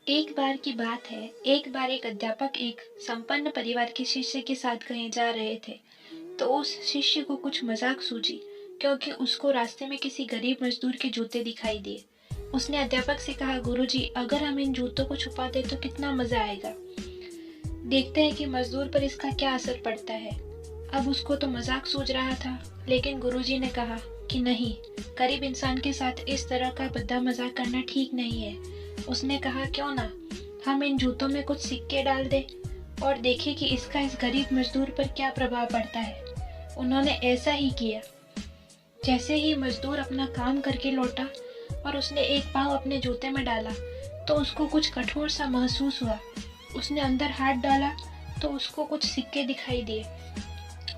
एक बार की बात है, एक बार एक अध्यापक एक संपन्न परिवार के शिष्य के साथ कहीं जा रहे थे। तो उस शिष्य को कुछ मजाक सूझी, क्योंकि उसको रास्ते में किसी गरीब मजदूर के जूते दिखाई दिए। उसने अध्यापक से कहा, गुरुजी, अगर हम इन जूतों को छुपा दें तो कितना मजा आएगा। देखते हैं कि मजदूर पर इसका क्या असर पड़ता है। अब उसको तो मजाक सूझ रहा था, लेकिन गुरुजी ने कहा कि नहीं, गरीब इंसान के साथ इस तरह का भद्दा मजाक करना ठीक नहीं है। उसने कहा, क्यों ना हम इन जूतों में कुछ सिक्के डाल दें और देखें कि इसका इस गरीब मजदूर पर क्या प्रभाव पड़ता है। उन्होंने ऐसा ही किया। जैसे ही मजदूर अपना काम करके लौटा और उसने एक पाँव अपने जूते में डाला तो उसको कुछ कठोर सा महसूस हुआ। उसने अंदर हाथ डाला तो उसको कुछ सिक्के दिखाई दिए।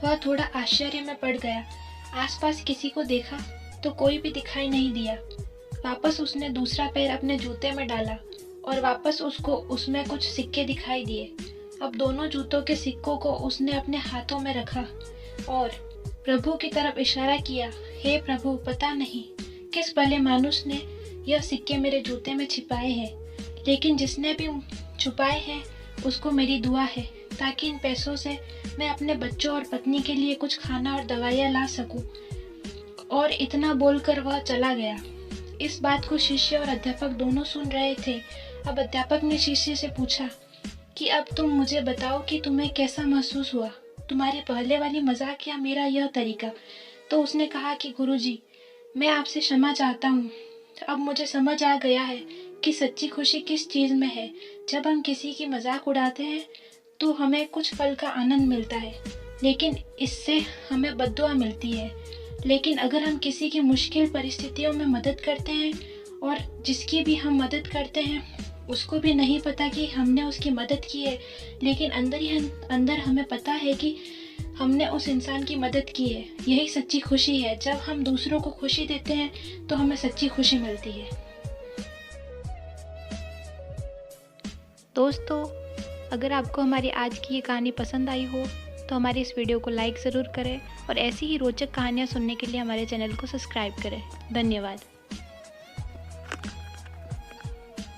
वह थोड़ा आश्चर्य में पड़ गया। आसपास किसी को देखा तो कोई भी दिखाई नहीं दिया। वापस उसने दूसरा पैर अपने जूते में डाला और वापस उसको उसमें कुछ सिक्के दिखाई दिए। अब दोनों जूतों के सिक्कों को उसने अपने हाथों में रखा और प्रभु की तरफ इशारा किया। हे प्रभु, पता नहीं किस भले मानुष ने यह सिक्के मेरे जूते में छिपाए हैं, लेकिन जिसने भी छुपाए हैं उसको मेरी दुआ है, ताकि इन पैसों से मैं अपने बच्चों और पत्नी के लिए कुछ खाना और दवाइयाँ ला सकूं। और इतना बोलकर वह चला गया। इस बात को शिष्य और अध्यापक दोनों सुन रहे थे। अब अध्यापक ने शिष्य से पूछा कि अब तुम मुझे बताओ कि तुम्हें कैसा महसूस हुआ, तुम्हारी पहले वाली मजाक या मेरा यह तरीका। तो उसने कहा कि गुरुजी, मैं आपसे क्षमा चाहता हूँ। अब मुझे समझ आ गया है कि सच्ची खुशी किस चीज़ में है। जब हम किसी की मजाक उड़ाते हैं तो हमें कुछ पल का आनंद मिलता है, लेकिन इससे हमें बद्दुआ मिलती है। लेकिन अगर हम किसी की मुश्किल परिस्थितियों में मदद करते हैं और जिसकी भी हम मदद करते हैं उसको भी नहीं पता कि हमने उसकी मदद की है, लेकिन अंदर ही अंदर हमें पता है कि हमने उस इंसान की मदद की है, यही सच्ची खुशी है। जब हम दूसरों को खुशी देते हैं तो हमें सच्ची खुशी मिलती है। दोस्तों, अगर आपको हमारी आज की ये कहानी पसंद आई हो तो हमारी इस वीडियो को लाइक ज़रूर करें और ऐसी ही रोचक कहानियाँ सुनने के लिए हमारे चैनल को सब्सक्राइब करें। धन्यवाद।